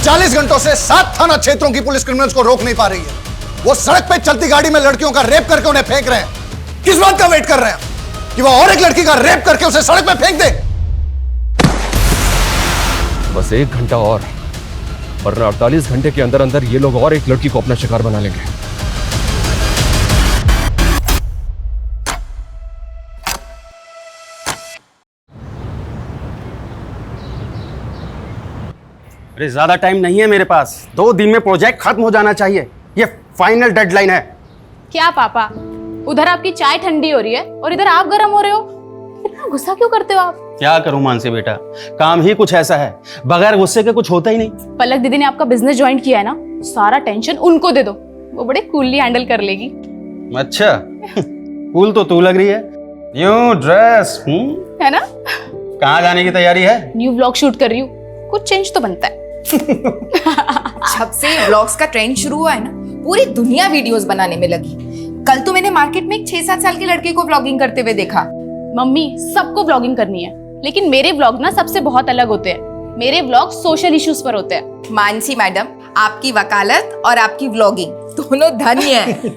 40 घंटों से 7 थाना क्षेत्रों की पुलिस क्रिमिनल्स को रोक नहीं पा रही है। वो सड़क पे चलती गाड़ी में लड़कियों का रेप करके उन्हें फेंक रहे हैं। किस बात का वेट कर रहे हैं कि वो और एक लड़की का रेप करके उसे सड़क पे फेंक दे? बस 1 घंटा और, वरना 48 घंटे के अंदर अंदर ये लोग और एक लड़की को अपना शिकार बना लेंगे। अरे ज्यादा टाइम नहीं है मेरे पास, 2 दिन में प्रोजेक्ट खत्म हो जाना चाहिए, ये फाइनल डेडलाइन है। क्या पापा, उधर आपकी चाय ठंडी हो रही है और इधर आप गर्म हो रहे हो? इतना गुस्सा क्यों करते हो आप? क्या करूं मानसी बेटा, काम ही कुछ ऐसा है, बगैर गुस्से के कुछ होता ही नहीं। पलक दीदी ने आपका बिजनेस ज्वाइन किया है ना, सारा टेंशन उनको दे दो, वो बड़े कूलली हैंडल कर लेगी। अच्छा कूल तो तू लग रही है, न्यू ड्रेस है ना? कहाँ जाने की तैयारी है? न्यू व्लॉग शूट कर रही हूँ, कुछ चेंज तो बनता है। जब से व्लॉग्स का ट्रेंड शुरू हुआ है ना, पूरी दुनिया वीडियोस बनाने में लगी। कल तो मैंने मार्केट में एक 6-7 साल के लड़के को व्लॉगिंग करते हुए देखा। मम्मी, सबको व्लॉगिंग करनी है, लेकिन मेरे व्लॉग ना सबसे बहुत अलग होते हैं। मेरे व्लॉग सोशल इश्यूज पर होते हैं। मानसी मैडम, आपकी वकालत और आपकी व्लॉगिंग दोनों धन्य है।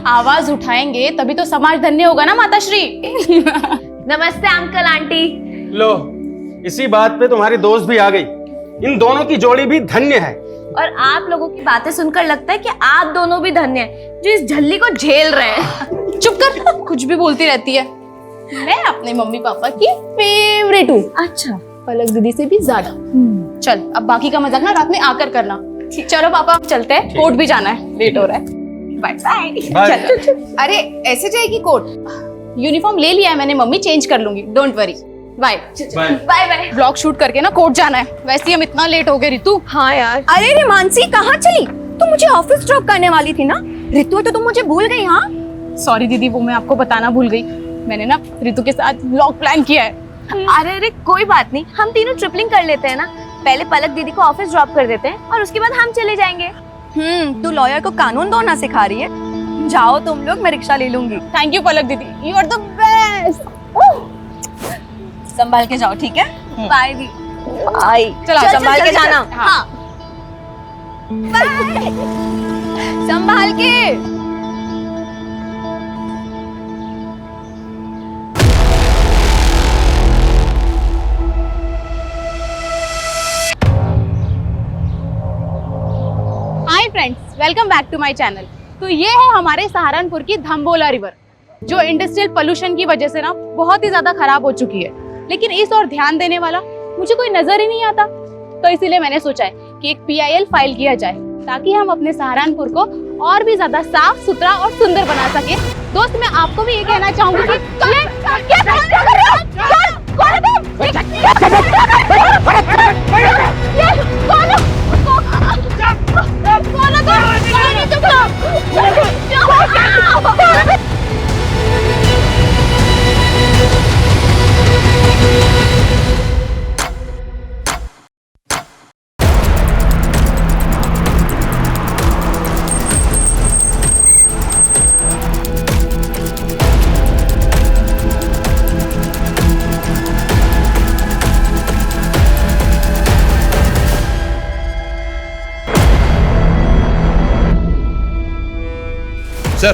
आवाज उठाएंगे तभी तो समाज धन्य होगा ना माताश्री। नमस्ते अंकल आंटी। लो, इसी बात पे तुम्हारी दोस्त भी आ गई। इन दोनों की जोड़ी भी धन्य है। और आप लोगों की बातें सुनकर लगता है कि आप दोनों भी धन्य हैं जो इस झल्ली को झेल रहे हैं। चुप कर, कुछ भी बोलती रहती है। मैं अपने मम्मी पापा की फेवरेट हूँ। अच्छा, पलक दीदी से भी ज्यादा। चल, अब बाकी का मजाक ना रात में आकर करना। चलो पापा, चलते हैं, कोर्ट भी जाना है, लेट हो रहा है। Bye bye. चल। अरे ऐसे जाएगी कोर्ट? यूनिफॉर्म ले लिया है मैंने मम्मी, चेंज कर लूंगी, don't worry. Bye bye bye. Vlog shoot करके ना कोर्ट जाना है। वैसे ही हम इतना लेट हो गए रितु। हाँ यार। अरे रे मानसी, कहाँ चली? तुम मुझे ऑफिस ड्रॉप करने वाली थी ना? रितु, तो तुम मुझे भूल गई? हाँ सॉरी दीदी, वो मैं आपको बताना भूल गई। मैंने ना रितु के साथ व्लॉग प्लान किया है। अरे कोई बात नहीं, हम तीनों ट्रिपलिंग कर लेते हैं ना। पहले पलक दीदी को ऑफिस ड्रॉप कर देते हैं और उसके बाद हम चले जाएंगे। तू लॉयर को कानून दौड़ना सिखा रही है। जाओ तुम लोग, मैं रिक्शा ले लूंगी। थैंक यू पलक दीदी, यू आर द बेस्ट। संभाल के जाओ, ठीक है? बाय दी। बाय। चलो संभाल के जाना। हाँ। बाय। संभाल के। Hi friends, welcome back to my channel. तो ये है हमारे सहारनपुर की धम्बोला रिवर, जो इंडस्ट्रियल पोल्यूशन की वजह से ना बहुत ही ज्यादा खराब हो चुकी है। लेकिन इस ओर ध्यान देने वाला मुझे कोई नजर ही नहीं आता। तो इसीलिए मैंने सोचा है कि एक PIL फाइल किया जाए, ताकि हम अपने सहारनपुर को और भी ज्यादा साफ सुथरा और सुंदर बना सके। दोस्त, मैं आपको भी ये कहना चाहूंगी कि सर,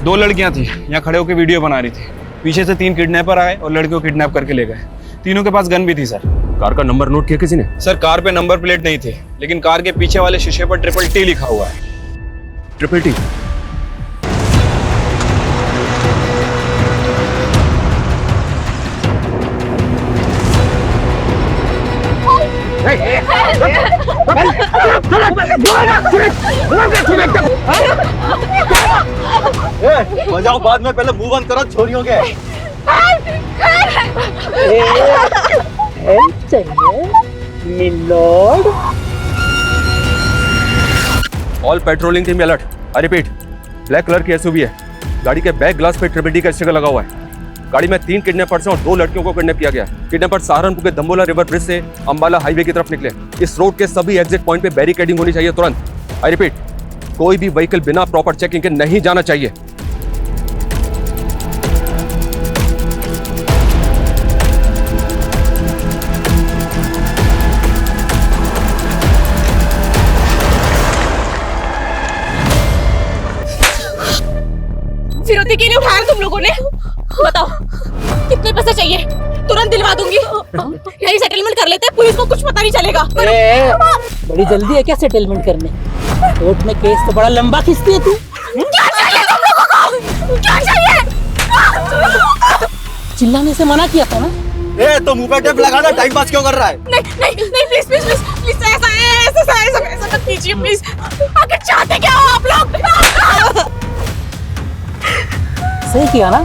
2 लड़कियां थी, यहाँ खड़े होकर वीडियो बना रही थी। पीछे से 3 किडनैपर आए और लड़कियों को किडनैप करके ले गए। तीनों के पास गन भी थी सर। कार का नंबर नोट किया किसी ने? सर, कार पे नंबर प्लेट नहीं थे, लेकिन कार के पीछे वाले शीशे पर TTT लिखा हुआ है। TTT? बजाओ बाद में, पहले मूव ऑन करो छोरियों के। All patrolling team alert. I repeat, black colour की SUV है, गाड़ी के बैक ग्लास पे TTT का स्टिकर लगा हुआ है। गाड़ी में 3 किडनैपर्स और 2 लड़कियों को किडनैप किया गया। किडनैपर सहारनपुर के धम्बोला रिवर ब्रिज से अंबाला हाईवे की तरफ निकले। इस रोड के सभी एग्जिट पॉइंट पे बैरिकेडिंग होनी चाहिए तुरंत। आई रिपीट, कोई भी व्हीकल बिना प्रॉपर चेकिंग के नहीं जाना चाहिए। लोगों ने? बताओ कितने पैसे चाहिए? तुरंत दिलवा दूंगी। यही सेटलमेंट कर लेते हैं, पुलिस को कुछ पता नहीं चलेगा। बड़ी जल्दी है क्या सेटलमेंट करने? कोर्ट में केस तो बड़ा लंबा खींचती है तू। क्या चाहिए तुम लोगों को? क्या चाहिए? चिल्लाने से मना किया था ना? ए तो मुंह पे टेप लगाना, टाइम पास क्यों कर रहा है? नहीं प्लीज प्लीज प्लीज प्लीज ऐसा मत कीजिए प्लीज। आखिर चाहते क्या हो आप लोग? सही किया ना?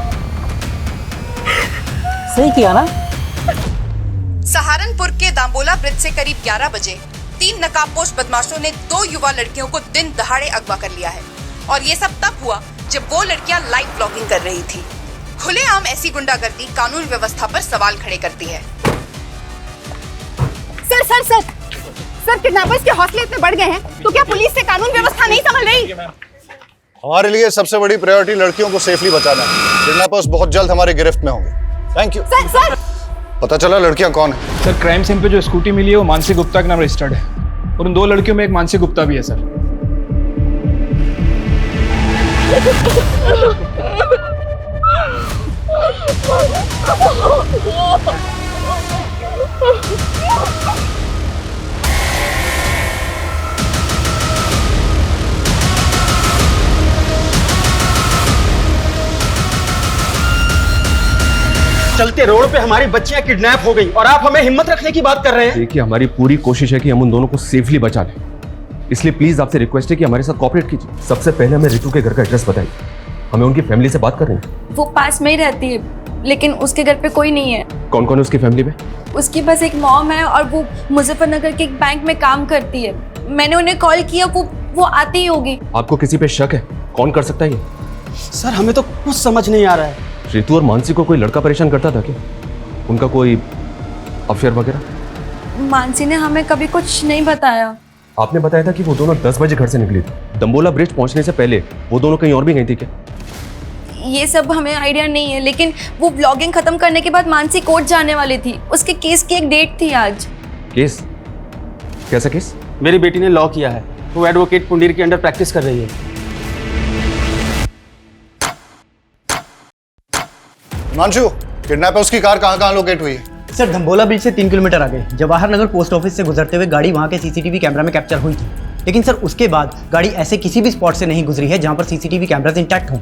सही किया ना? सहारनपुर के दाम्बोला ब्रिज से करीब 11 बजे 3 नकाबपोश बदमाशों ने 2 युवा लड़कियों को दिन दहाड़े अगवा कर लिया है। और ये सब तब हुआ जब वो लड़कियां लाइव ब्लॉगिंग कर रही थी। खुलेआम ऐसी गुंडागर्दी कानून व्यवस्था पर सवाल खड़े करती है। Sir sir sir sir kidnappers के हौसले इतने बढ़ गए हैं तो क्या पुलिस से कानून व्यवस्था नहीं संभल रही? हमारे लिए सबसे बड़ी प्रायोरिटी लड़कियों को सेफली बचाना है। किडनैपर्स बहुत जल्द हमारे गिरफ्त में होंगे। Thank you. सर सर पता चला लड़कियां कौन है? सर क्राइम सीन पे जो स्कूटी मिली है वो मानसी गुप्ता के नाम रजिस्टर्ड है, और उन 2 लड़कियों में एक मानसी गुप्ता भी है सर। चलते रोड पे हमारी बच्चियां किडनैप हो गई और आप हमें हिम्मत रखने की बात कर रहे हैं? देखिए हमारी पूरी कोशिश है कि हम उन दोनों को सेफली बचा लें, इसलिए प्लीज आपसे रिक्वेस्ट है कि हमारे साथ कोऑपरेट कीजिए। सबसे पहले हमें रितु के घर का एड्रेस बताइए, हमें उनकी फैमिली से बात करनी है। वो पास में ही रहती है, लेकिन उसके घर पे कोई नहीं है। कौन कौन है उसकी फैमिली में? उसकी बस एक मॉम है और वो मुजफ्फरनगर के एक बैंक में काम करती है। मैंने उन्हें कॉल किया, वो आती ही होगी। आपको किसी पे शक है? कौन कर सकता है ये? सर हमें तो कुछ समझ नहीं आ रहा है। रितु और मानसी को कोई लड़का परेशान करता था क्या? उनका कोई अफेयर वगैरह? मानसी ने हमें कभी कुछ नहीं बताया। आपने बताया था कि वो दोनों 10 बजे घर से निकली थी। दम्बोला ब्रिज पहुंचने से पहले वो दोनों कहीं और भी गई थी क्या? ये सब हमें आइडिया नहीं है, लेकिन वो ब्लॉगिंग खत्म करने के बाद मानसी कोर्ट जाने वाली थी। उसके केस की एक डेट थी आज। केस? कैसा केस? मेरी बेटी ने लॉ किया है, वो एडवोकेट पुंडीर के अंडर प्रैक्टिस कर रही है। हिमांशु, किडनैपर्स की कार कहाँ लोकेट हुई है? सर धम्बोला ब्रिज से 3 किलोमीटर आगे जवाहर नगर पोस्ट ऑफिस से गुजरते हुए गाड़ी वहाँ के सीसीटीवी कैमरा में कैप्चर हुई थी, लेकिन सर उसके बाद गाड़ी ऐसे किसी भी स्पॉट से नहीं गुजरी है जहाँ पर सीसीटीवी कैमरास इंटैक्ट हों।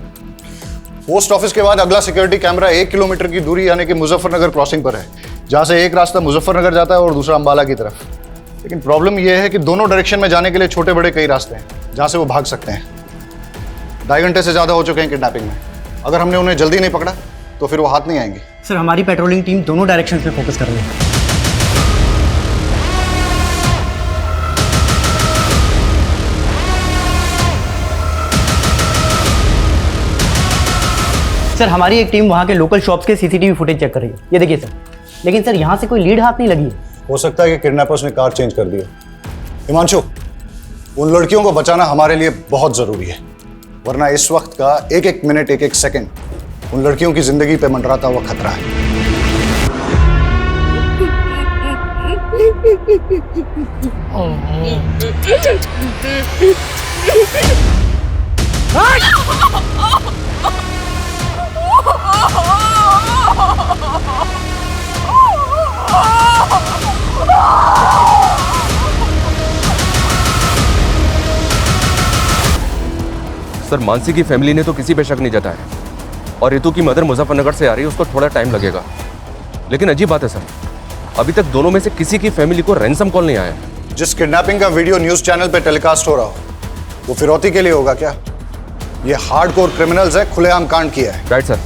पोस्ट ऑफिस के बाद अगला सिक्योरिटी कैमरा 1 किलोमीटर की दूरी यानी कि मुजफ्फरनगर क्रॉसिंग पर है, जहाँ से एक रास्ता मुजफ्फरनगर जाता है और दूसरा अंबाला की तरफ। लेकिन प्रॉब्लम यह है कि दोनों डायरेक्शन में जाने के लिए छोटे बड़े कई रास्ते हैं जहाँ से वो भाग सकते हैं। 2.5 घंटे से ज़्यादा हो चुके हैं किडनैपिंग में। अगर हमने उन्हें जल्दी नहीं पकड़ा तो फिर वो हाथ नहीं आएंगे। सर हमारी पेट्रोलिंग टीम दोनों डायरेक्शन में फोकस कर रही है। सर हमारी एक टीम वहाँ के लोकल शॉप्स के सीसीटीवी फुटेज चेक कर रही है। ये देखिए सर, लेकिन सर यहाँ से कोई लीड हाथ नहीं लगी है। हो सकता है कि किडनैपर्स ने कार चेंज कर दी है। हिमांशु, उन लड़कियों को बचाना हमारे लिए बहुत जरूरी है, वरना इस वक्त का एक एक मिनट एक एक सेकंड उन लड़कियों की जिंदगी पे मंडराता हुआ खतरा है। सर मानसी की फैमिली ने तो किसी पे शक नहीं जताया, और रितु की मदर मुजफ्फरनगर से आ रही है, उसको थोड़ा टाइम लगेगा। लेकिन अजीब बात है सर, अभी तक दोनों में से किसी की फैमिली को रैंसम कॉल नहीं आया। जिस किडनैपिंग का वीडियो न्यूज चैनल पे टेलीकास्ट हो रहा हो वो फिरौती के लिए होगा क्या? ये हार्डकोर क्रिमिनल्स है, खुलेआम कांड किया है। राइट सर,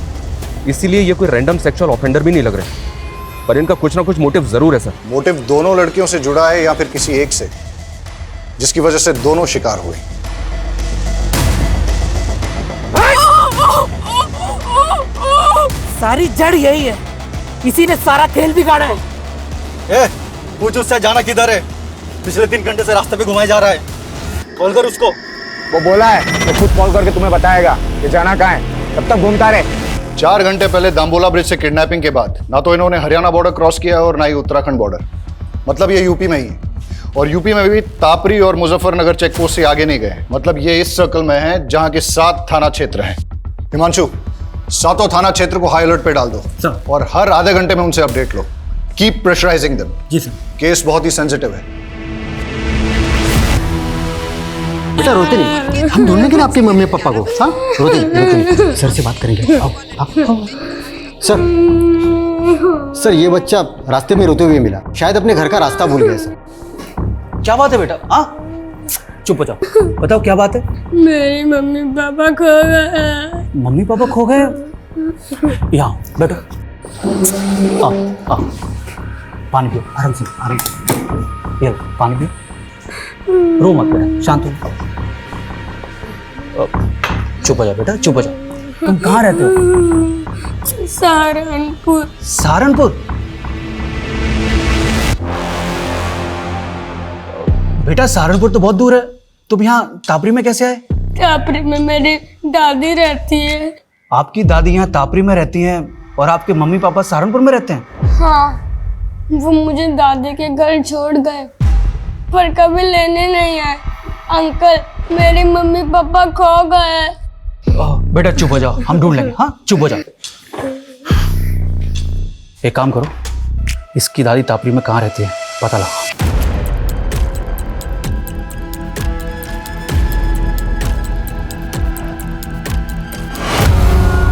इसीलिए ये कोई रैंडम सेक्सुअल ऑफेंडर भी नहीं लग रहे, पर इनका कुछ ना कुछ मोटिव जरूर है सर। मोटिव दोनों लड़कियों से जुड़ा है या फिर किसी एक से, जिसकी वजह से दोनों शिकार हुए। सारी जड़ यही है, इसी ने सारा खेल बिगाड़ा है। ए, पूछ उससे जाना किधर है? पिछले 3 घंटे से रास्ते पे घुमाया जा रहा है। कॉल कर उसको। वो बोला है वो खुद कॉल करके तुम्हें बताएगा कि जाना कहाँ है, तब तक घूमता रहे। 4 घंटे पहले दाम्बोला ब्रिज से किडनैपिंग के बाद ना तो इन्होंने हरियाणा बॉर्डर क्रॉस किया और ना ही उत्तराखंड बॉर्डर, मतलब ये यूपी में ही है। और यूपी में भी तापरी और मुजफ्फरनगर चेक पोस्ट से आगे नहीं गए, मतलब ये इस सर्कल में है जहां के 7 थाना क्षेत्र हैं। हिमांशु, सातों थाना क्षेत्र को हाई अलर्ट पे डाल दो सर। और हर आधे घंटे में उनसे अपडेट लो। Keep pressurising them. जी सर। केस बहुत ही सेंसिटिव है। बेटा रोते नहीं, हम ढूंढने के ना आपके मम्मी पापा को। हाँ रोते नहीं। सर से बात करेंगे। आओ आओ। सर ये बच्चा रास्ते में रोते हुए मिला, शायद अपने घर का रास्ता भूल गया सर। क्या बात है बेटा? हाँ चुप हो जाओ, बताओ क्या बात है? मेरी मम्मी पापा खो गए। मम्मी पापा खो गए? यहाँ बैठो, आओ आओ, पानी पियो, आराम से आराम से। ये लो, पानी पियो, रो मत बेटा, शांत हो। चुप हो जाओ बेटा, चुप हो जाओ। तुम कहाँ रहते हो? सहारनपुर। सहारनपुर? बेटा सहारनपुर तो बहुत दूर है, तुम यहाँ तापरी में कैसे आए? तापरी में मेरी दादी रहती है। आपकी दादी यहाँ तापरी में रहती हैं और आपके मम्मी पापा सहारनपुर में रहते हैं? हाँ, वो मुझे दादी के घर छोड़ गए पर कभी लेने नहीं आए। अंकल मेरे मम्मी पापा खो गए। बेटा चुप हो जाओ, हम ढूंढ लेंगे। हाँ चुप हो जाओ। एक काम करो, इसकी दादी तापरी में कहाँ रहती है पता लगाओ।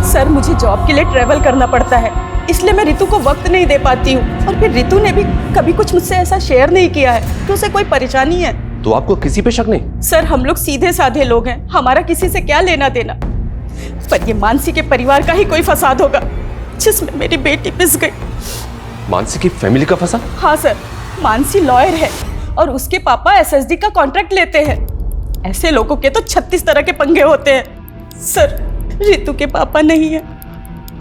सर मुझे जॉब के लिए ट्रैवल करना पड़ता है, इसलिए मैं रितु को वक्त नहीं दे पाती हूँ। और फिर रितु ने भी कभी कुछ मुझसे ऐसा शेयर नहीं किया है कि उसे कोई परेशानी है। तो आपको किसी पे शक नहीं? सर हम लोग सीधे साधे लोग हैं, हमारा किसी से क्या लेना देना। पर ये मानसी के परिवार का ही कोई फसाद होगा जिसमें मेरी बेटी पिस गई। मानसी की फैमिली का फसाद? हाँ सर, मानसी लॉयर है और उसके पापा एसएसडी का कॉन्ट्रैक्ट लेते हैं। ऐसे लोगों के तो 36 तरह के पंगे होते हैं। सर रितु के पापा नहीं है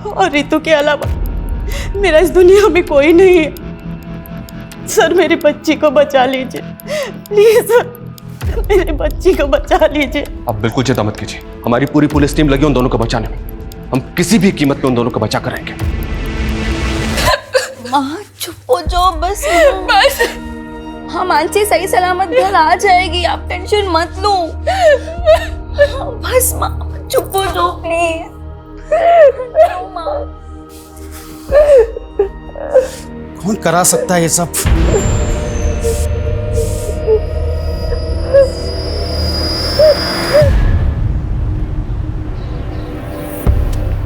और रितु के अलावा मेरा इस दुनिया में कोई नहीं है। सर मेरी बच्ची को बचा लीजिए प्लीज सर, मेरी बच्ची को बचा लीजिए। आप बिल्कुल चिंता मत कीजिए, हमारी पूरी पुलिस टीम लगी उन दोनों को बचाने में। हम किसी भी कीमत पे उन दोनों को बचा कर रहेंगे। माँ चुप हो जाओ बस। बस हाँ मानसी सही सलामत घर आ जाएगी, आप टेंशन मत लो। बस माँ चुप हो जाओ प्लीज। कौन करा सकता है ये सब?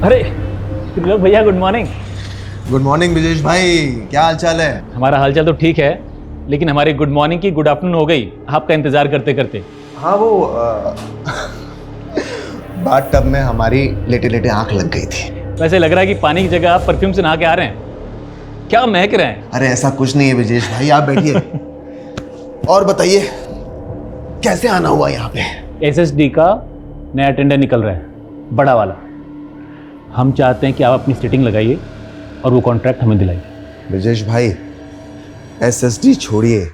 अरे त्रिलोक भैया good morning. Good morning Brijesh भाई, क्या हाल चाल है? हमारा हालचाल तो ठीक है, लेकिन हमारी गुड मॉर्निंग की गुड आफ्टरनून हो गई आपका इंतजार करते करते। हाँ वो बाथ टब में हमारी लेटे लेटे आंख लग गई थी। वैसे लग रहा है कि पानी की जगह आप परफ्यूम से नहा के आ रहे हैं, क्या महक रहे हैं? अरे ऐसा कुछ नहीं है ब्रिजेश भाई, आप बैठिए और बताइए कैसे आना हुआ यहाँ पे? एसएसडी का नया टेंडर निकल रहा है, बड़ा वाला। हम चाहते हैं कि आप अपनी सिटिंग लगाइए और वो कॉन्ट्रैक्ट हमें दिलाइए। ब्रिजेश भाई एसएसडी छोड़िए,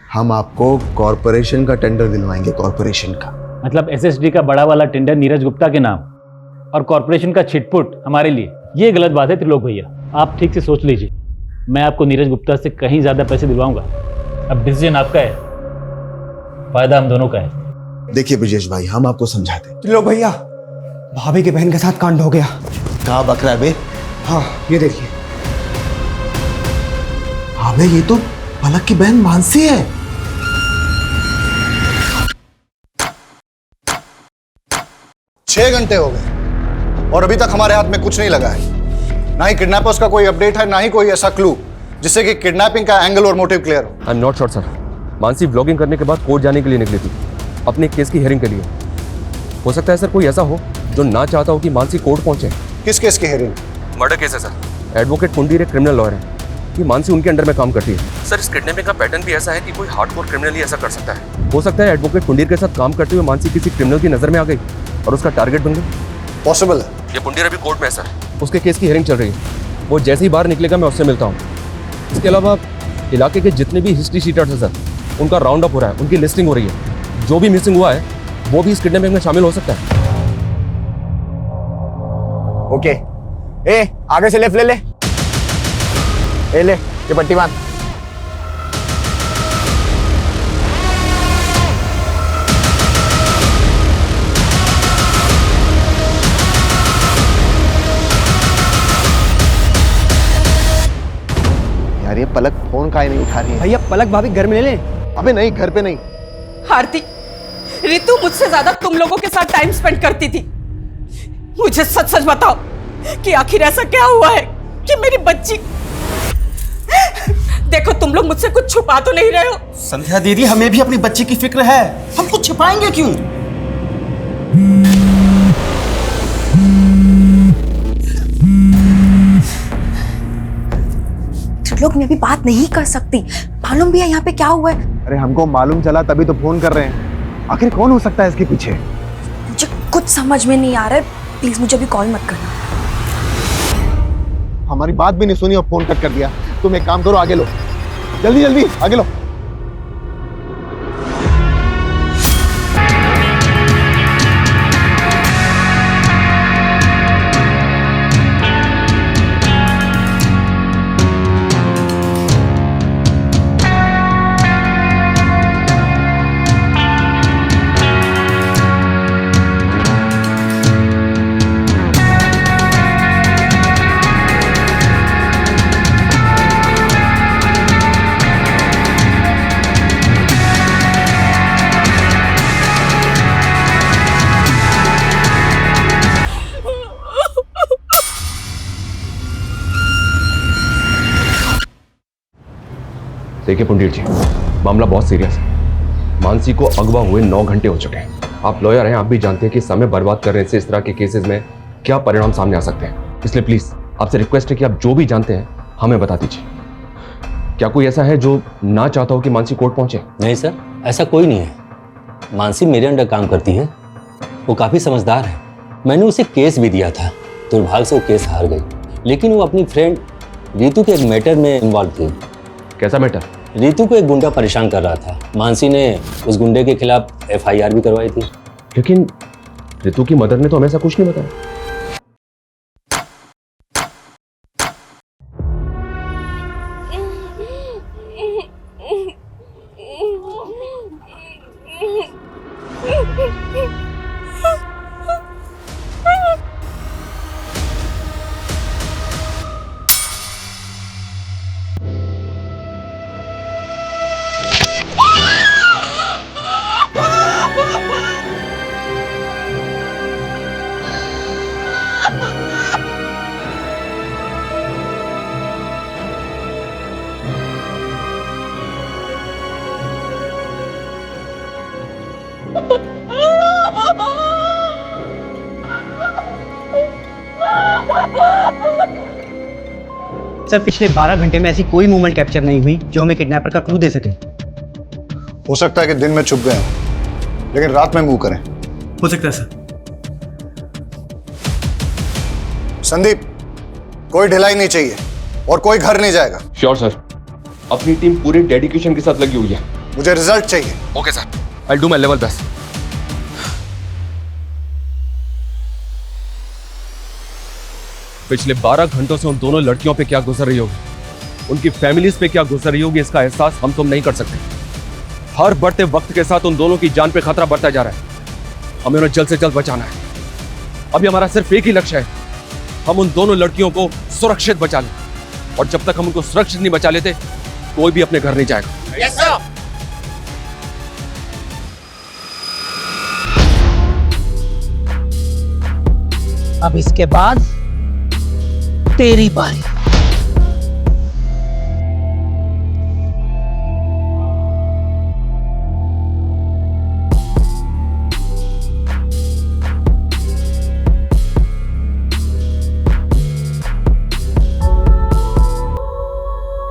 हम आपको कॉरपोरेशन का टेंडर दिलवाएंगे। कॉरपोरेशन का मतलब एसएसडी का बड़ा वाला टेंडर नीरज गुप्ता के नाम और कॉरपोरेशन का छिटपुट हमारे लिए, ये गलत बात है त्रिलोक भैया। आप ठीक से सोच लीजिए, मैं आपको नीरज गुप्ता से कहीं ज्यादा पैसे दिलवाऊंगा। अब डिसीजन आपका है, फायदा हम दोनों का है। देखिए ब्रिजेश भाई, हम आपको समझाते। त्रिलोक भैया, भाभी के बहन के साथ कांड हो गया। कहाँ बक रहा है बे? हाँ ये देखिए। हाँ बे, ये तो पलक की बहन मानसी है। छह घंटे हो गए और अभी तक हमारे हाथ में कुछ नहीं लगा है। ना ही किडनैपर्स का कोई अपडेट है, ना ही कोई ऐसा क्लू जिससे कि किडनैपिंग का एंगल और मोटिव क्लियर हो। I am not sure sir. Mansi vlogging करने के बाद कोर्ट जाने के लिए निकली थी, अपने केस की हियरिंग के लिए। हो सकता है सर कोई ऐसा हो जो ना चाहता हो कि मानसी कोर्ट पहुंचे। किस केस की हियरिंग? मर्डर केस है सर। एडवोकेट कुंडीर एक क्रिमिनल लॉयर है कि मानसी उनके अंडर में काम करती है। सर इस किडनैपिंग का पैटर्न भी ऐसा है कि कोई हार्डकोर क्रिमिनल ही ऐसा कर सकता है। हो सकता है एडवोकेट कुंडीर के साथ काम करते हुए मानसी किसी क्रिमिनल की नजर में आ गई और उसका टारगेट बन गई। पॉसिबल है। ये कुंडीर अभी कोर्ट में है सर, उसके केस की हियरिंग चल रही है। वो जैसे ही बाहर निकलेगा मैं उससे मिलता हूँ। इसके अलावा इलाके के जितने भी हिस्ट्री शीटर्स हैं सर, उनका राउंड अप हो रहा है, उनकी लिस्टिंग हो रही है। जो भी मिसिंग हुआ है वो भी इस किडनैपिंग में शामिल हो सकता है। ओके, ए आगे से लेफ्ट ले ले। ए ले, ये पट्टी बांध। यार ये पलक फोन काहे नहीं उठा रही है? भैया पलक भाभी घर में ले लें। अबे नहीं, घर पे नहीं। आरती, रितु मुझसे ज्यादा तुम लोगों के साथ टाइम स्पेंड करती थी। मुझे सच सच बताओ कि आखिर ऐसा क्या हुआ है कि मेरी बच्ची। देखो तुम लोग मुझसे कुछ छुपा तो नहीं रहे हो। संध्या दीदी, हमें भी अपनी बच्ची की फिक्र है, हम कुछ छिपाएंगे क्यों? लोग मैं भी बात नहीं कर सकती, मालूम भी है यहाँ पे क्या हुआ है। अरे हमको मालूम चला तभी तो फोन कर रहे हैं। आखिर कौन हो सकता है इसके पीछे? मुझे कुछ समझ में नहीं आ रहा है, प्लीज मुझे अभी कॉल मत करना। हमारी बात भी नहीं सुनी और फोन कट कर दिया। तुम एक काम करो, आगे लो, जल्दी जल्दी आगे लो। देखिए पुंडीर जी, मामला बहुत सीरियस है। मानसी को अगवा हुए 9 घंटे हो चुके हैं। आप लॉयर हैं, आप भी जानते हैं कि समय बर्बाद करने से इस तरह के केसेस में क्या परिणाम सामने आ सकते हैं। इसलिए प्लीज आपसे रिक्वेस्ट है कि आप जो भी जानते हैं हमें बता दीजिए। क्या कोई ऐसा है जो ना चाहता हो कि मानसी कोर्ट पहुंचे? नहीं सर, ऐसा कोई नहीं है। मानसी मेरे अंडर काम करती है, वो काफ़ी समझदार है। मैंने उसे केस भी दिया था, दुर्भाग्य से वो केस हार गई। लेकिन वो अपनी फ्रेंड रितु के एक मैटर में इन्वॉल्व थी। कैसा मैटर? रितु को एक गुंडा परेशान कर रहा था। मानसी ने उस गुंडे के खिलाफ FIR भी करवाई थी। लेकिन रितु की मदर ने तो हमें ऐसा कुछ नहीं बताया। सर पिछले 12 घंटे में ऐसी कोई मूवमेंट कैप्चर नहीं हुई जो हमें किडनैपर का क्लू दे सके। हो सकता है कि दिन में छुप गए हैं, लेकिन रात में मूव करें। हो सकता है सर। संदीप, कोई ढिलाई नहीं चाहिए और कोई घर नहीं जाएगा। श्योर सर, अपनी टीम पूरे डेडिकेशन के साथ लगी हुई है। मुझे रिजल्ट चाहिए। Okay sir, I do my level best. पिछले 12 घंटों से उन दोनों लड़कियों पे क्या गुजर रही होगी, उनकी फैमिलीज पे क्या गुजर रही होगी, इसका एहसास हम तुम नहीं कर सकते। हर बढ़ते वक्त के साथ उन दोनों की जान पे खतरा बढ़ता जा रहा है। हमें उन्हें जल्द से जल्द बचाना है। अभी हमारा सिर्फ एक ही लक्ष्य है, हम उन दोनों लड़कियों को सुरक्षित बचा लें। और जब तक हम उनको सुरक्षित नहीं बचा लेते, कोई भी अपने घर नहीं जाएगा। Yes sir. अब इसके बाद तेरी बारी।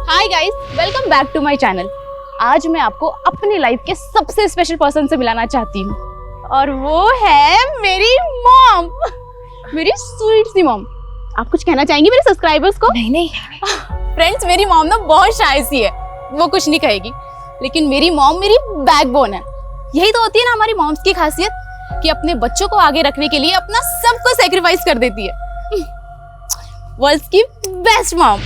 Hi guys, welcome back to my channel. आज मैं आपको अपनी लाइफ के सबसे स्पेशल पर्सन से मिलाना चाहती हूँ, और वो है मेरी मॉम, मेरी स्वीट सी मॉम। आप कुछ कहना चाहेंगी मेरे सब्सक्राइबर्स को? नहीं फ्रेंड्स, मेरी मॉम ना बहुत शाय सी है, वो कुछ नहीं कहेगी, लेकिन मेरी मॉम मेरी बैकबोन है। यही तो होती है ना हमारी मॉम्स की खासियत, कि अपने बच्चों को आगे रखने के लिए अपना सब कुछ सैक्रिफाइस कर देती है। वर्ल्ड्स की बेस्ट मॉम।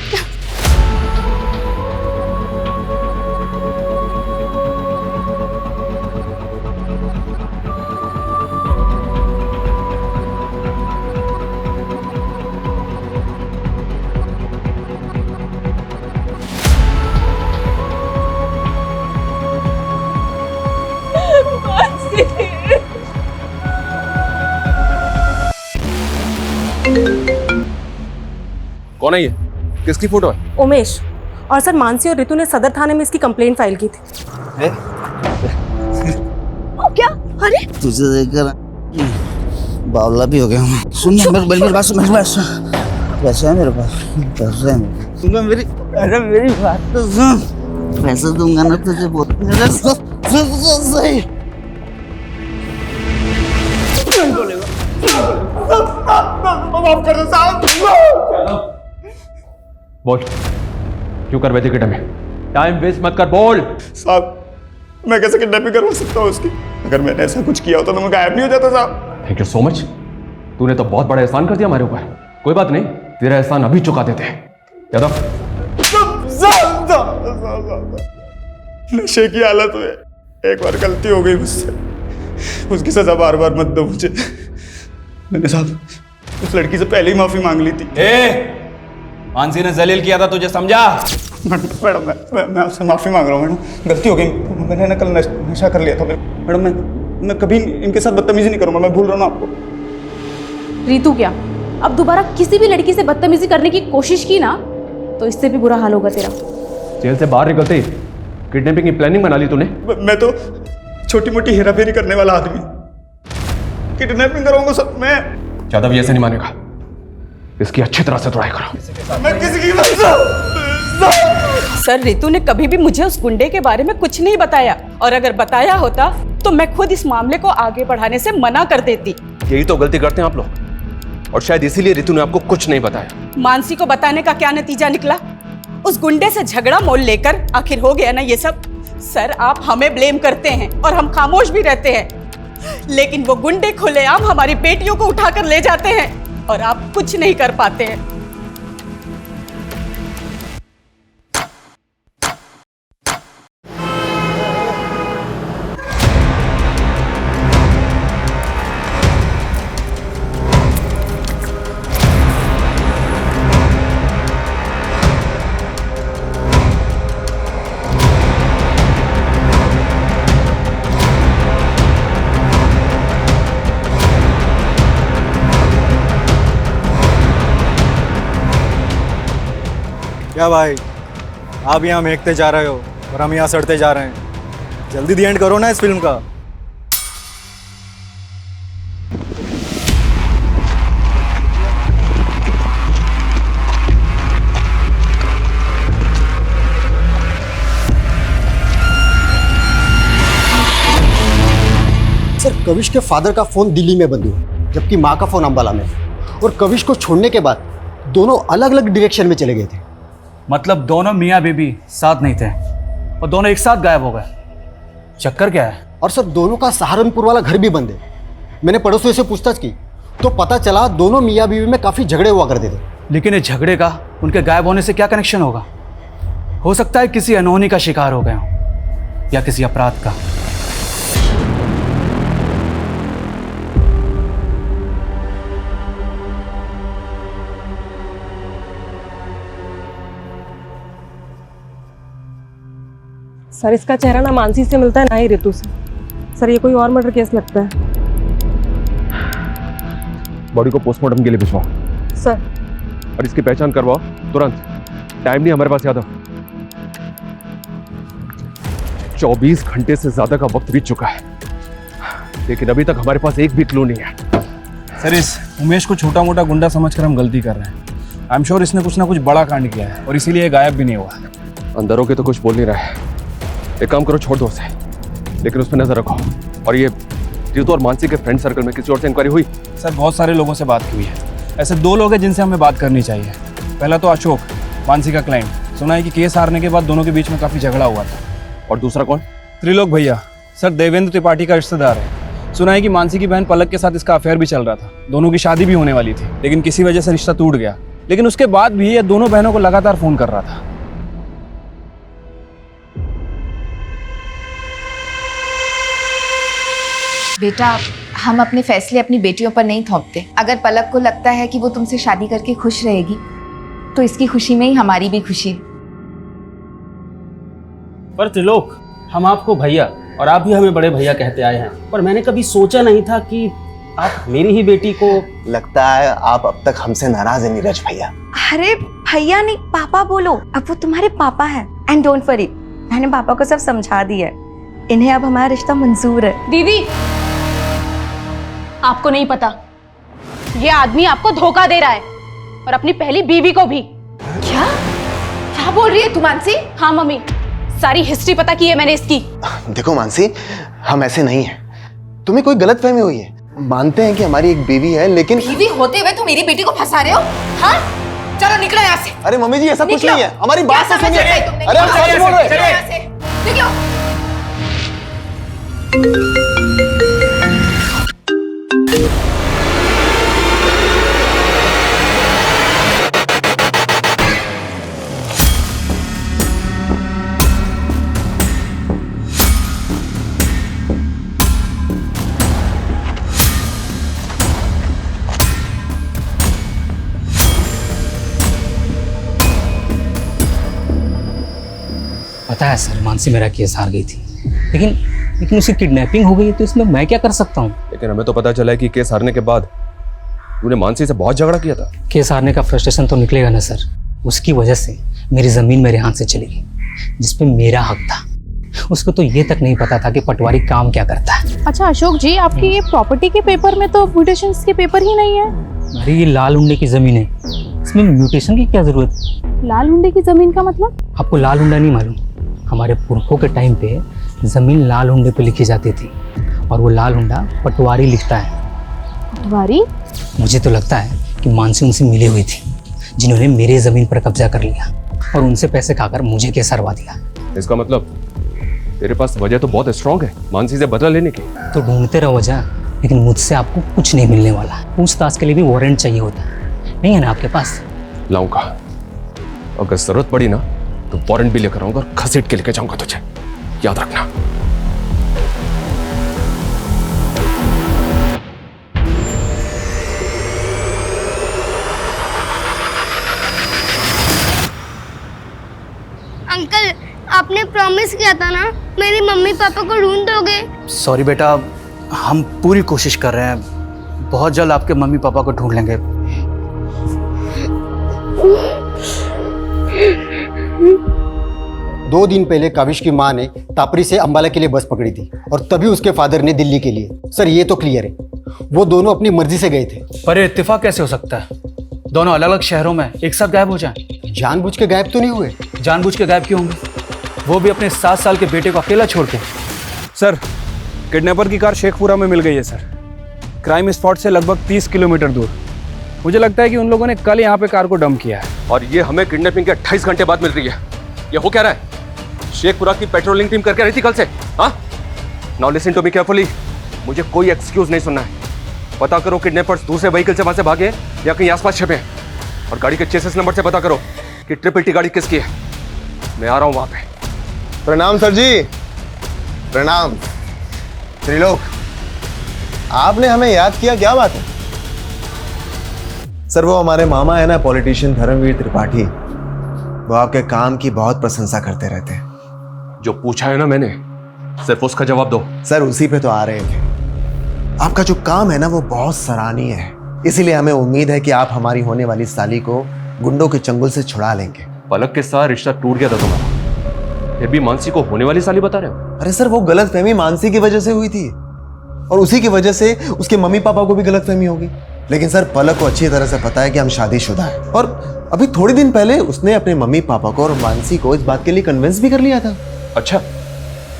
कौन है ये? किसकी फोटो है? उमेश। और सर मानसी और रितु ने सदर थाने में इसकी कंप्लेंट फाइल की थी। क्या? अरे तुझे देखकर बावला भी हो गया हूँ। सुन मेरी बात सुन, पैसे है मेरे पास, पैसे है सुन मेरी, अरे मेरी बात तो सुन, पैसे दूंगा ना तुझे बहुत सही। माफ कर दो साहब। बोल, क्यों कर बैठे किडनैप में? टाइम वेस्ट मत कर, बोल। साहब मैं कैसे किडनैपिंग करवा सकता हूँ उसकी? अगर मैंने ऐसा कुछ किया होता तो मैं गायब नहीं हो जाता साहब। Thank you so much. तूने तो बहुत बड़ा एहसान कर दिया हमारे ऊपर। कोई बात नहीं, तेरा एहसान अभी चुका देते हैं। यादव, नशे की हालत में एक बार गलती हो गई मुझसे, उसकी सजा बार बार मत दो मुझे। मैंने साहब उस लड़की से पहले ही माफी मांग ली थी। मानसी ने जलील किया था तुझे, समझा? मैडम मैं आपसे माफी मांग रहा हूँ मैडम, गलती हो गई। मैंने ना कल नशा कर लिया था मैडम। मैं कभी इनके साथ बदतमीजी नहीं करूँगा, मैं भूल रहा हूँ आपको। रितु क्या, अब दोबारा किसी भी लड़की से बदतमीजी करने की कोशिश की ना तो इससे भी बुरा हाल होगा तेरा। जेल से बाहर निकलते ही किडनैपिंग की प्लानिंग बना ली तूने? मैं तो छोटी मोटी हेराफेरी करने वाला आदमी, किडनैपिंग कराऊंगा सब मैं। यादव ये ऐसे नहीं मानेगा, इसकी अच्छी तरह से ट्राई करो। मैं किसी की सर रितु ने कभी भी मुझे उस गुंडे के बारे में कुछ नहीं बताया, और अगर बताया होता तो मैं खुद इस मामले को आगे बढ़ाने से मना कर देती। यही तो गलती करते हैं आप लोग, और शायद इसीलिए रितु ने आपको कुछ नहीं बताया। मानसी को बताने का क्या नतीजा निकला? उस गुंडे से झगड़ा मोल लेकर आखिर हो गया ना ये सब। सर आप हमें ब्लेम करते हैं और हम खामोश भी रहते हैं, लेकिन वो गुंडे खुलेआम हमारी बेटियों को उठाकर ले जाते हैं और आप कुछ नहीं कर पाते हैं। क्या भाई, आप यहाँ महकते जा रहे हो और हम यहाँ सड़ते जा रहे हैं। जल्दी दी एंड करो ना इस फिल्म का। सर कविश के फादर का फोन दिल्ली में बंद हुआ, जबकि माँ का फोन अंबाला में। और कविश को छोड़ने के बाद दोनों अलग अलग डायरेक्शन में चले गए थे। मतलब दोनों मियाँ बीबी साथ नहीं थे और दोनों एक साथ गायब हो गए। चक्कर क्या है? और सर दोनों का सहारनपुर वाला घर भी बंद है। मैंने पड़ोसियों से पूछताछ की तो पता चला दोनों मियाँ बीवी में काफ़ी झगड़े हुआ करते थे। लेकिन इस झगड़े का उनके गायब होने से क्या कनेक्शन होगा? हो सकता है किसी अनहोनी का शिकार हो गए हों या किसी अपराध का। सर इसका चेहरा ना मानसी से मिलता है ना ही रितु से। सर ये कोई और मर्डर केस लगता है। बॉडी को पोस्टमार्टम के लिए भिजवाओ सर। और इसकी पहचान करवाओ तुरंत। टाइम नहीं हमारे पास यादव। 24 घंटे से ज्यादा का वक्त बीत चुका है, लेकिन अभी तक हमारे पास एक भी क्लू नहीं है। सर इस उमेश को छोटा मोटा गुंडा समझकर हम गलती कर रहे हैं। आई एम श्योर इसने कुछ ना कुछ बड़ा कांड किया है और इसीलिए ये गायब भी नहीं हुआ। अंदर होके तो कुछ बोल नहीं रहा है। एक काम करो, छोड़ दो उसे, लेकिन उस पर नजर रखो। और ये रितु और मानसी के फ्रेंड सर्कल में किसी और से इंक्वायरी हुई? सर बहुत सारे लोगों से बात हुई है। ऐसे 2 लोग हैं जिनसे हमें बात करनी चाहिए। पहला तो अशोक, मानसी का क्लाइंट। सुना है कि केस हारने के बाद दोनों के बीच में काफी झगड़ा हुआ था। और दूसरा कौन? त्रिलोक भैया। सर देवेंद्र त्रिपाठी का रिश्तेदार है। सुना है कि मानसी की बहन पलक के साथ इसका अफेयर भी चल रहा था। दोनों की शादी भी होने वाली थी, लेकिन किसी वजह से रिश्ता टूट गया। लेकिन उसके बाद भी ये दोनों बहनों को लगातार फोन कर रहा था। बेटा हम अपने फैसले अपनी बेटियों पर नहीं थोपते। अगर पलक को लगता है कि वो तुमसे शादी करके खुश रहेगी तो इसकी खुशी में ही हमारी भी खुशी है। पर त्रिलोक, हम आपको भैया और आप भी हमें बड़े भैया कहते आए हैं, पर मैंने कभी सोचा नहीं था कि आप मेरी ही बेटी को। लगता है आप अब तक हमसे नाराज हैं नीरज भैया। अरे भैया नहीं, पापा बोलो। अब वो तुम्हारे पापा हैं। एंड डोंट वरी, मैंने पापा को सब समझा दिया है। इन्हें अब हमारा रिश्ता मंजूर है। दीदी, आपको नहीं पता, ये आदमी आपको धोखा दे रहा है और अपनी पहली बीवी को भी। क्या क्या बोल रही है तू मानसी? हाँ मम्मी, सारी हिस्ट्री पता की है मैंने इसकी। देखो मानसी, हम ऐसे नहीं हैं। तुम्हें कोई गलतफहमी हुई है। मानते हैं कि हमारी एक बीवी है, लेकिन बीवी होते हुए तुम मेरी बेटी को फंसा रहे हो? हाँ, चलो निकलो यहाँ से। अरे मम्मी जी, ऐसा कुछ निकलो। नहीं है। हमारी बात क्या तो समझ सुनिए। रहे हो तुमने? अरे हम निकलो सच बोल यहाँ रहे से, हैं। निकलो यहाँ से। निकलो। पता है सर, मानसी मेरा केस हार गई थी, लेकिन उसकी किडनैपिंग हो गई है, तो इसमें मैं क्या कर सकता हूँ? लेकिन हमें तो पता चला है कि केस हारने के बाद तूने मानसी से बहुत झगड़ा किया था। केस हारने का फ्रस्ट्रेशन तो निकलेगा ना सर। उसकी वजह से मेरी ज़मीन मेरे हाथ से चली गई, जिसपे मेरा हक था। उसको तो ये तक नहीं पता था कि पटवारी काम क्या करता है। अच्छा अशोक जी, आपकी ये प्रॉपर्टी के पेपर में तो म्यूटेशंस के पेपर ही नहीं है। अरे ये लाल हुंडे की ज़मीन है, इसमें म्यूटेशन की क्या ज़रूरत? लाल हुंडे की जमीन का मतलब? आपको लाल हुंडा नहीं मालूम? हमारे पुरखों के टाइम पे ज़मीन लाल हुंडे पे लिखी जाती थी, और वो लाल हुंडा पटवारी लिखता है। पटवारी? मुझे तो लगता है कि मानसी उनसे मिली हुई थी, जिन्होंने मेरे ज़मीन पर कब्जा कर लिया और उनसे पैसे खाकर मुझे केस हरवा दिया। इसका मतलब तेरे पास वजह तो बहुत स्ट्रांग है मानसी से बदला लेने की। तो ढूंढते रहो वजह, लेकिन मुझसे आपको कुछ नहीं मिलने वाला। पूछताछ के लिए भी वारंट चाहिए होता है, नहीं है ना आपके पास? लाऊंगा, अगर जरूरत पड़ी ना तो वारंट भी लेकर आऊंगा और घसीट के लेके जाऊंगा तुझे, याद रखना। अंकल, आपने प्रॉमिस किया था ना, मेरी मम्मी पापा को ढूंढ दोगे? सॉरी बेटा, हम पूरी कोशिश कर रहे हैं। बहुत जल्द आपके मम्मी पापा को ढूंढ लेंगे। 2 दिन पहले काविश की माँ ने तापरी से अंबाला के लिए बस पकड़ी थी, और तभी उसके फादर ने दिल्ली के लिए। सर ये तो क्लियर है, वो दोनों अपनी मर्जी से गए थे। पर ये इत्तेफाक कैसे हो सकता है? दोनों अलग अलग शहरों में एक साथ गायब हो जाएं। जानबूझ के गायब तो नहीं हुए। जानबूझ के गायब क्यों होंगे? वो भी अपने 7 साल के बेटे को अकेला छोड़ के। सर, किडनैपर की कार शेखपुरा में मिल गई है सर, क्राइम स्पॉट से लगभग 30 किलोमीटर दूर। मुझे लगता है कि उन लोगों ने कल यहाँ पे कार को डंप किया है। और ये हमें किडनैपिंग के 28 घंटे बाद मिल रही है। ये हो क्या रहा है? शेखपुरा की पेट्रोलिंग टीम करके रही थी कल से। हाँ, now listen to me carefully, मुझे कोई एक्सक्यूज नहीं सुनना है। पता करो किडनैपर्स दूसरे व्हीकल से वहां से भागे या कहीं आसपास छिपे हैं, और गाड़ी के चेसिस नंबर से पता करो कि 888 गाड़ी किसकी है। मैं आ रहा हूं वहां पे। प्रणाम सर जी। प्रणाम। त्रिलोक, आपने हमें याद किया, क्या बात है? सर, वो हमारे मामा है ना, पॉलिटिशियन धर्मवीर त्रिपाठी, वो आपके काम की बहुत प्रशंसा करते रहते हैं। जो पूछा है ना मैंने, सिर्फ उसका जवाब दो। सर, उसी पे तो आ रहे थे। आपका जो काम है ना, वो बहुत सराहनीय है। इसीलिए हमें उम्मीद है कि आप हमारी होने वाली साली को गुंडों के चंगुल से छुड़ा लेंगे। पलक के साथ रिश्ता टूट गया था तुम्हारा, फिर भी मानसी को होने वाली साली बता रहे हो? अरे सर, वो गलतफहमी मानसी की वजह से हुई थी, और उसी की वजह से उसके मम्मी पापा को भी गलतफहमी होगी। लेकिन सर, पलक को अच्छी तरह से पता है कि हम शादीशुदा हैं, और अभी थोड़ी दिन पहले उसने अपने मम्मी पापा को और मानसी को इस बात के लिए कन्विंस भी कर लिया था। अच्छा,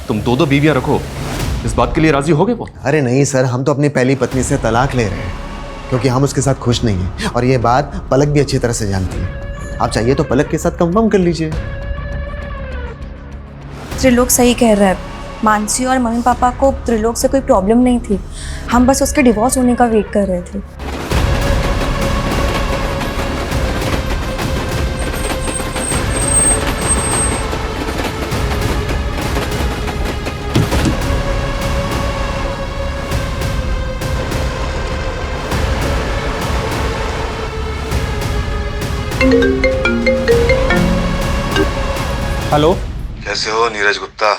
तुम 2 बीवियां रखो, इस बात के लिए राजी हो गए वो? अरे नहीं सर, हम तो अपनी पहली पत्नी से तलाक ले रहे हैं, क्योंकि हम उसके साथ खुश नहीं हैं, और ये बात पलक भी अच्छी तरह से जानती है। आप चाहिए तो पलक के साथ कंफर्म कर लीजिए। त्रिलोक सही कह रहा है। मानसी और मम्मी पापा को त्रिलोक से कोई प्रॉब्लम नहीं थी, हम बस उसके डिवोर्स होने का वेट कर रहे थे। हेलो, कैसे हो नीरज गुप्ता?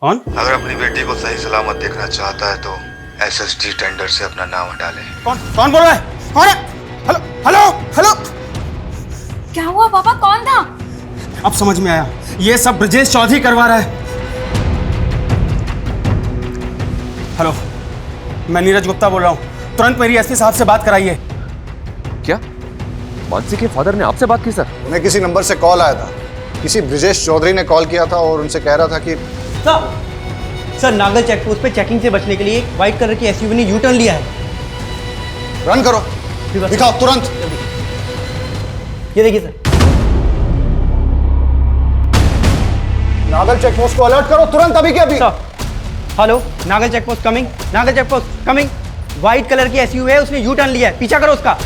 कौन? अगर अपनी बेटी को सही सलामत देखना चाहता है तो एसएसडी टेंडर से अपना नाम हटा ले। कौन बोल रहा है? कौन है? Hello hello hello. क्या हुआ पापा, कौन था? अब समझ में आया, ये सब ब्रजेश चौधरी करवा रहा है। हेलो, मैं नीरज गुप्ता बोल रहा हूँ, तुरंत मेरी एसपी साहब से बात कराइए। क्या मानसी के फादर ने आपसे बात की सर? उन्हें किसी नंबर से कॉल आया था, किसी ब्रजेश चौधरी ने कॉल किया था और उनसे कह रहा था कि सर नागल चेकपोस्ट पे चेकिंग से बचने के लिए एक व्हाइट कलर की एसयूवी ने यू टर्न लिया है। रन करो, दिखाओ तुरंत। ये देखिए सर। नागल चेकपोस्ट को अलर्ट करो तुरंत, अभी के अभी। Hello, Nagal checkpost coming, Nagal checkpost coming. White colour की एसयूवी है, उसने यू टर्न लिया है, पीछा करो उसका।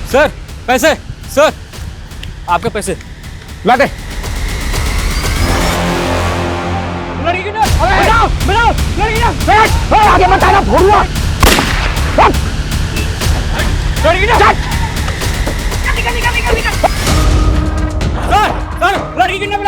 सर पैसे, सर आपके पैसे ला दे। आगे मत आना, फोड़ूंगा। लड़की किडनैप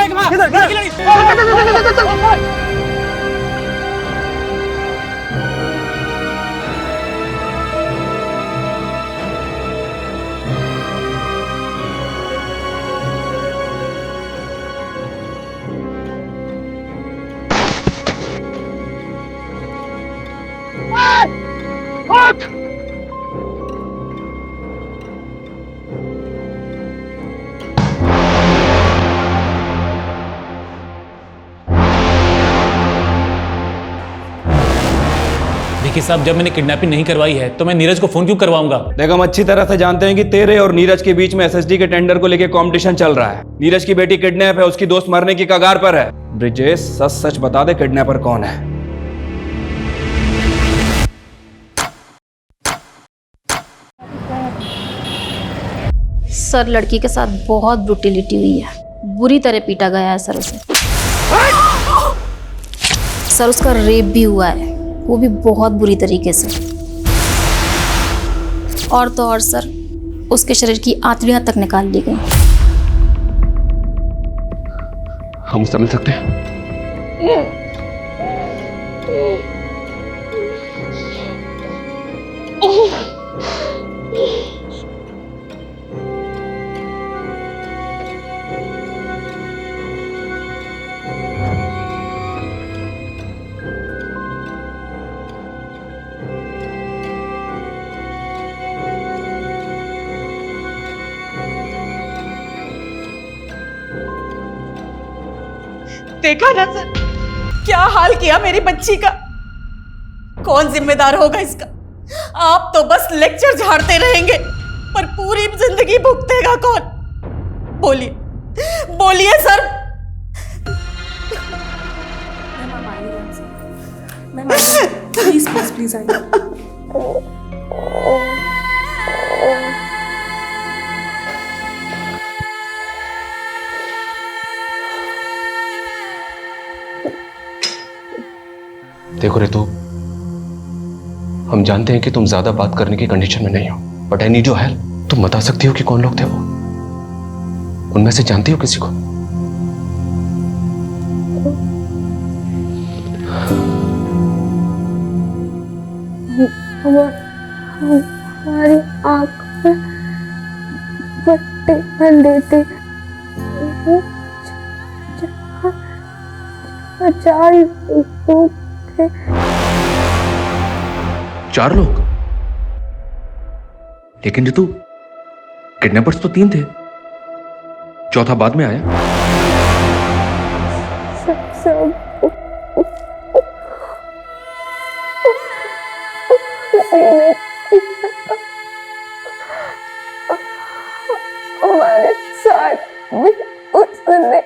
देखिए साहब, जब मैंने किडनैपिंग नहीं करवाई है तो मैं नीरज को फोन क्यों करवाऊंगा? देख, हम अच्छी तरह से जानते हैं कि तेरे और नीरज के बीच में एसएसडी के टेंडर को लेकर कंपटीशन चल रहा है। नीरज की बेटी किडनैप है, उसकी दोस्त मरने की कगार पर है। ब्रिजेश, सच सच बता दे, किडनैपर कौन है? सर लड़की के साथ बहुत ब्रूटिलिटी हुई है, बुरी तरह पीटा गया है सर उसे। सर उसका रेप भी हुआ है, वो भी बहुत बुरी तरीके से। और तो और सर उसके शरीर की आंतड़ियां तक निकाल ली गई। हम समझ सकते हैं। देखा ना सर, क्या हाल किया मेरी बच्ची का। कौन जिम्मेदार होगा इसका? आप तो बस लेक्चर झाड़ते रहेंगे, पर पूरी जिंदगी भुगतेगा कौन? बोलिए बोलिए सर। प्लीज प्लीज प्लीज आइए। देखो रितु, हम जानते हैं कि तुम ज्यादा बात करने की कंडीशन में नहीं हो, but I need your help. तुम बता सकती हो कि कौन लोग थे वो? उनमें से जानती हो किसी को? हमारी आंख में पट्टी बंधी थी, चार लोग थे। 4 लोग? लेकिन रितु, किडनैपर्स तो 3 थे, चौथा बाद में आया। हमारे साथ भी उसने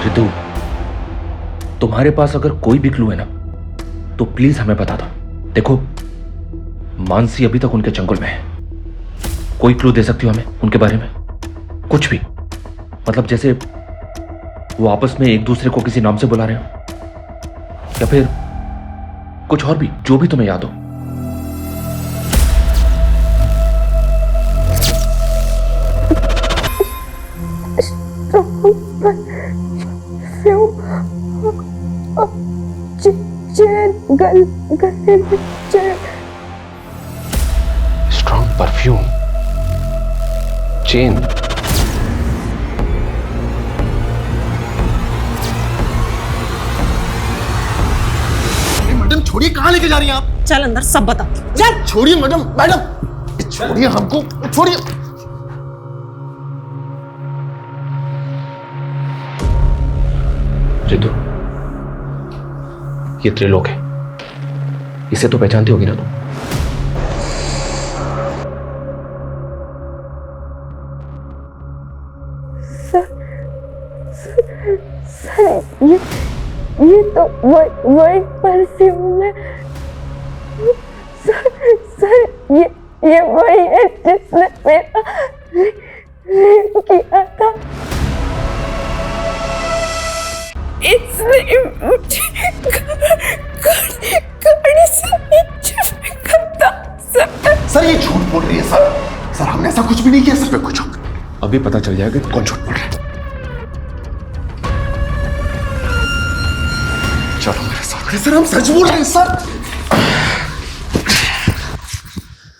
रितु, तुम्हारे पास अगर कोई भी क्लू है ना, तो प्लीज हमें बता दो। देखो, मानसी अभी तक उनके चंगुल में है। कोई क्लू दे सकती हो हमें उनके बारे में? कुछ भी, मतलब जैसे वो आपस में एक दूसरे को किसी नाम से बुला रहे हो, या फिर कुछ और भी, जो भी तुम्हें याद हो। Strong perfume, chain. मैडम छोड़िए, कहाँ लेके जा रही हैं आप? चल अंदर सब बता। चल छोड़िए मैडम, मैडम छोड़िए हमको, छोड़िए। रितु, ये त्रिलोक है, इसे तो पहचानती होगी ना तुम? सर ये तो वही परफ्यूम है। सर ये वही है जिसने मेरा रेप किया था। इसने मुझे गाड़ी से नीचे फेंका था। सर ये झूठ बोल रही है सर हमने ऐसा कुछ भी नहीं किया सर। कुछ अभी पता चल जाएगा कौन झूठ बोल रहा है। चलो मेरे साथ। सर हम सच बोल रहे हैं सर।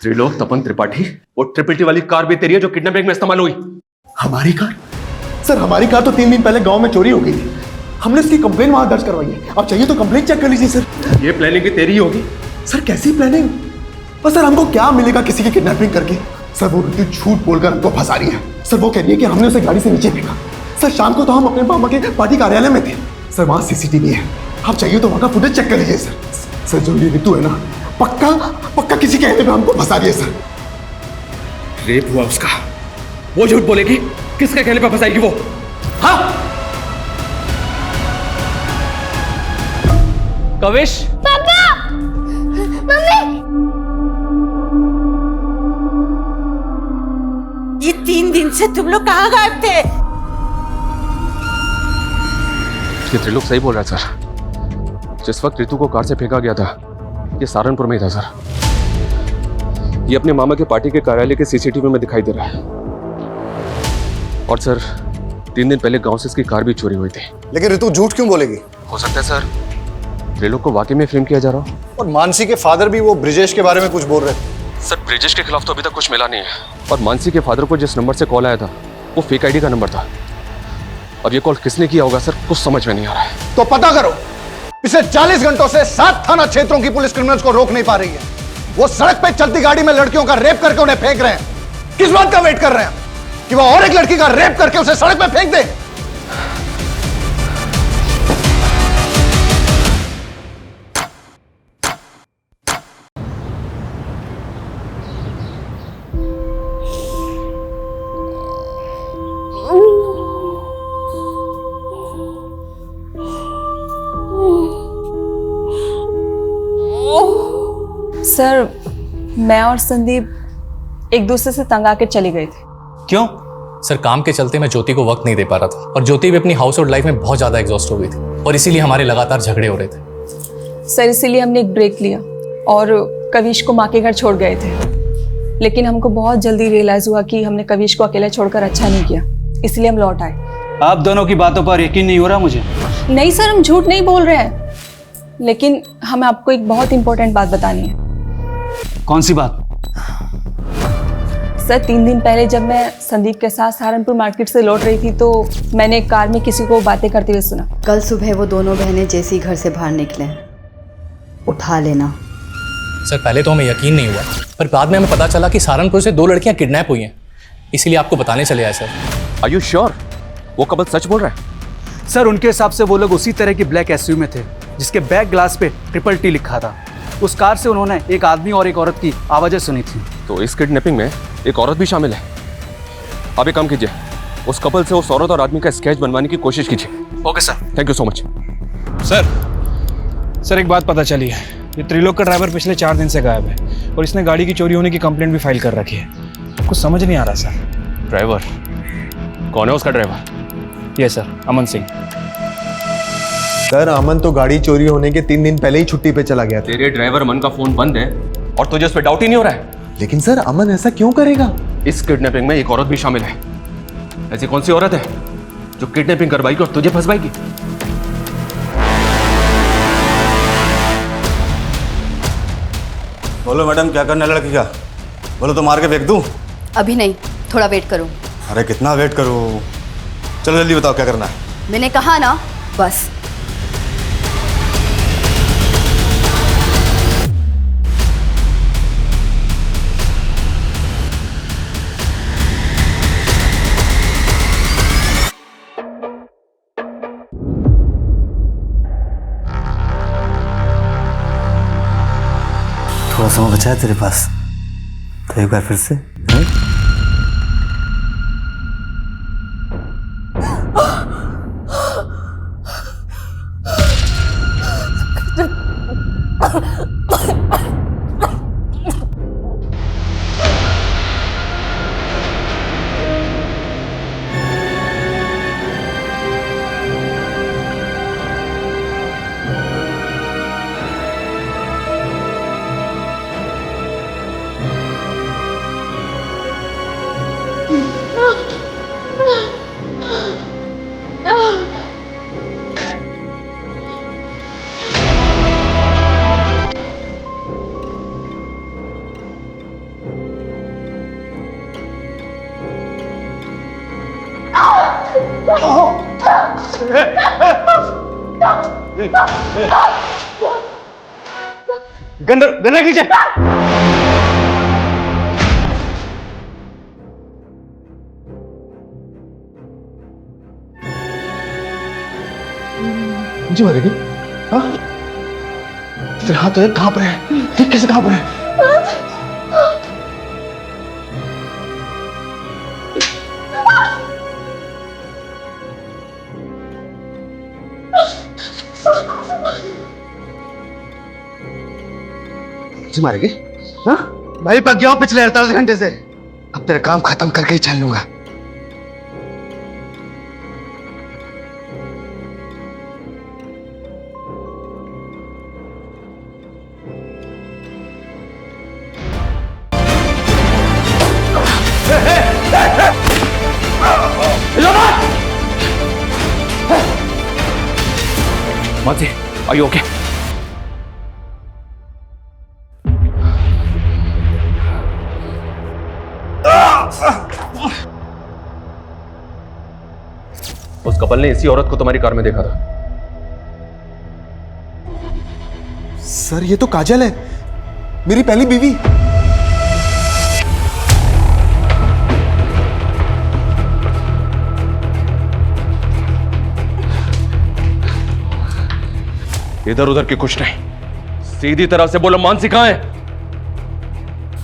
त्रिलोक तपन त्रिपाठी, वो ट्रिपल टी वाली कार भी तेरी है जो किडनैपिंग में इस्तेमाल हुई। हमारी कार? सर हमारी कार तो 3 दिन पहले गांव में चोरी हो गई थी, हमने इसकी कंप्लेन वहां दर्ज करवाई है। अब चाहिए तो कंप्लेन चेक कर लीजिए सर। ये प्लानिंग भी तेरी ही होगी। सर कैसी प्लानिंग? पर सर हमको क्या मिलेगा किसी की किडनैपिंग करके? सर वो रितु झूठ बोलकर हमको फंसा रही है। सर वो कह रही है कि हमने उसे गाड़ी से नीचे फेंका। सर शाम को तो हम अपने मामा के पार्टी कार्यालय में थे सर, वहां सीसीटीवी है, आप चाहिए तो वहां का फुटेज चेक कर लीजिए सर। सर जो ये रितु है ना, पक्का किसी कहने पे हमको फंसा रही है सर। रेप हुआ उसका, वो झूठ बोलेगी, किसके कहने पे फंसाएगी वो? हाँ कविश, पापा, मम्मी, ये 3 दिन से तुम लोग कहाँ गायब थे? ये त्रिलोक सही बोल रहा है सर। जिस वक्त रितु को कार से फेंका गया था, ये सहारनपुर में ही था सर। ये अपने मामा के पार्टी के कार्यालय के सीसीटीवी में दिखाई दे रहा है। और सर 3 दिन पहले गांव से इसकी कार भी चोरी हुई थी। लेकिन रितु झूठ क्यों बोलेगी? हो सकता है सर त्रिलोक को वाकई में फ्रेम किया जा रहा हो। और मानसी के फादर भी वो ब्रिजेश के बारे में कुछ बोल रहे थे। सर ब्रिजेश के खिलाफ तो अभी तक कुछ मिला नहीं है। और मानसी के फादर को जिस नंबर से कॉल आया था, वो फेक आईडी का नंबर था। अब ये कॉल किसने किया होगा सर, कुछ समझ में नहीं आ रहा है। तो पता करो। पिछले 40 घंटों से 7 थाना क्षेत्रों की पुलिस क्रिमिनल्स को रोक नहीं पा रही है। वो सड़क पे चलती गाड़ी में लड़कियों का रेप करके उन्हें फेंक रहे हैं। किस बात का वेट कर रहे हैं कि वो और एक लड़की का रेप करके उसे सड़क पे फेंक दे? सर मैं और संदीप एक दूसरे से तंग आकर चली गई थी। क्यों? सर काम के चलते मैं ज्योति को वक्त नहीं दे पा रहा था, और ज्योति भी अपनी हाउस होल्ड लाइफ में बहुत ज़्यादा एग्जॉस्ट हो गई थी, और इसीलिए हमारे लगातार झगड़े हो रहे थे। सर इसीलिए हमने एक ब्रेक लिया और कविश को माँ के घर छोड़ गए थे। लेकिन हमको बहुत जल्दी रियलाइज़ हुआ कि हमने कविश को अकेले छोड़कर अच्छा नहीं किया, इसलिए हम लौट आए। आप दोनों की बातों पर यकीन नहीं हो रहा मुझे। नहीं सर, हम झूठ नहीं बोल रहे हैं, लेकिन हमें आपको एक बहुत इंपॉर्टेंट बात बतानी है। कौन सी बात? सर 3 दिन पहले जब मैं संदीप के साथ सहारनपुर मार्केट से लौट रही थी तो मैंने एक कार में किसी को बातें करते हुए सुना। कल सुबह वो दोनों बहनें जैसे ही घर से बाहर निकले, उठा लेना। सर पहले तो हमें यकीन नहीं हुआ, पर बाद में हमें पता चला कि सहारनपुर से 2 लड़कियां किडनैप हुई हैं, इसीलिए आपको बताने चले आए सर। आर यू श्योर वो कबल सच बोल रहा है? सर उनके हिसाब से वो लोग उसी तरह की ब्लैक एसयूवी में थे जिसके बैक ग्लास पे ट्रिपल टी लिखा था। उस कार से उन्होंने एक आदमी और एक औरत की आवाज़ें सुनी थी। तो इस किडनैपिंग में एक औरत भी शामिल है। अब एक काम कीजिए, उस कपल से उस औरत और आदमी का स्केच बनवाने की कोशिश कीजिए। Okay sir. Thank you so much. Sir एक बात पता चली है, ये त्रिलोक का ड्राइवर पिछले 4 दिन से गायब है और इसने गाड़ी की चोरी होने की कंप्लेंट भी फाइल कर रखी है। कुछ समझ नहीं आ रहा सर। ड्राइवर कौन है? उसका driver? Yes sir, Aman Singh. Sir अमन तो गाड़ी चोरी होने के 3 दिन पहले ही छुट्टी पे चला गया था। तेरे ड्राइवर अमन का फोन बंद है और तुझे उस पर डाउट ही नहीं हो रहा है। लेकिन सर अमन ऐसा क्यों करेगा? इस किडनैपिंग में एक औरत भी शामिल है। ऐसी कौन सी औरत है जो किडनैपिंग करवाएगी और तुझे फंसवाएगी? बोलो मैडम, क्या करना है लड़की का? बोलो तो मार के फेंक दूं? अभी नहीं, थोड़ा वेट करो। अरे कितना वेट करूं? चलो जल्दी बताओ क्या करना है। मैंने कहा ना, बस। थोड़ा समय बचा है तेरे पास, तो एक बार फिर से गन्ना नीचे। मुझे मारेगी? हाँ? तेरे हाथ तो कहाँ पर है? देख कैसे कहाँ पर है? मुझे मारेगी? हाँ? भाई पक गया हूँ पिछले 48 घंटे से। अब तेरा काम खत्म करके ही चल लूंगा। Mansi, are you okay? उस कपल ने इसी औरत को तुम्हारी कार में देखा था। सर ये तो काजल है, मेरी पहली बीवी। इधर उधर की कुछ नहीं, सीधी तरह से बोलो मानसी कहां है?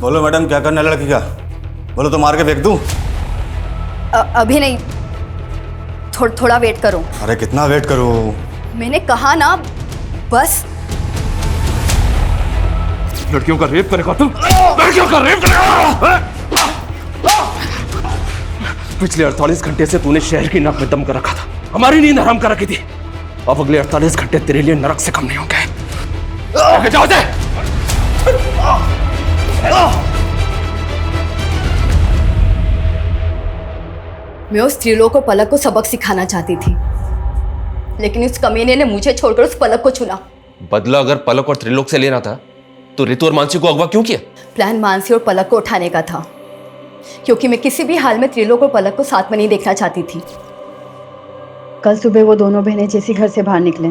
बोलो मैडम, क्या करना है लड़की का? बोलो तो मार के फेंक दूं? अभी नहीं, थोड़ा वेट करो। अरे कितना वेट करूं? मैंने कहा ना, बस। लड़कियों का रेप करेगा तुम? लड़कियों का रेप करेगा? पिछले 48 घंटे से तूने शहर की नाक में दम कर रखा था, हमारी नींद हराम कर रखी थी। अब अगले 48 घंटे तेरे लिए नरक से कम नहीं होंगे। जाओ दे। मैं उस त्रिलोक को पलक को सबक सिखाना चाहती थी, लेकिन उस कमीने ने मुझे छोड़कर उस पलक को चुना। बदला अगर पलक और त्रिलोक से लेना था तो रितु और मानसी को अगवा क्यों किया? प्लान मानसी और पलक को उठाने का था, क्योंकि मैं किसी भी हाल में त्रिलोक और पलक को साथ में नहीं देखना चाहती थी। कल सुबह वो दोनों बहनें जैसी घर से बाहर निकले,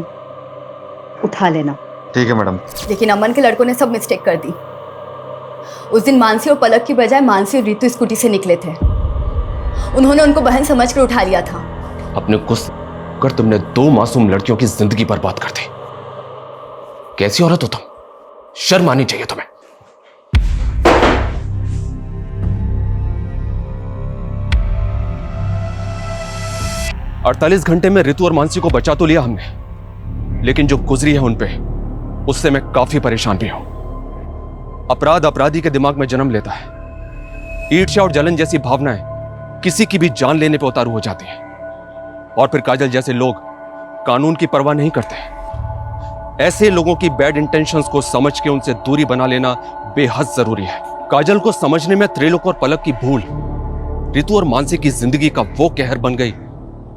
उठा लेना। ठीक है मैडम। लेकिन अमन के लड़कों ने सब मिस्टेक कर दी। उस दिन मानसी और पलक की बजाय मानसी और रितु स्कूटी से निकले थे। उन्होंने उनको बहन समझकर उठा लिया था। अपने गुस्से कर तुमने 2 मासूम लड़कियों की जिंदगी बर्बाद कर दी। कैसी औरत हो तुम? शर्म आनी चाहिए तुम्हें। अड़तालीस घंटे में रितु और मानसी को बचा तो लिया हमने, लेकिन जो गुजरी है उनपे, उससे मैं काफी परेशान भी हूं। अपराध अपराधी के दिमाग में जन्म लेता है। ईर्ष्या और जलन जैसी भावनाएं किसी की भी जान लेने पर उतारू हो जाती हैं। और फिर काजल जैसे लोग कानून की परवाह नहीं करते। ऐसे लोगों की बैड इंटेंशंस को समझ के उनसे दूरी बना लेना बेहद जरूरी है। काजल को समझने में त्रिलोक और पलक की भूल रितु और मानसी की जिंदगी का वो कहर बन गई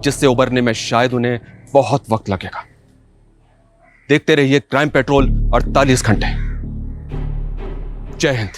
जिससे उबरने में शायद उन्हें बहुत वक्त लगेगा। देखते रहिए क्राइम पेट्रोल 48 घंटे। जय हिंद।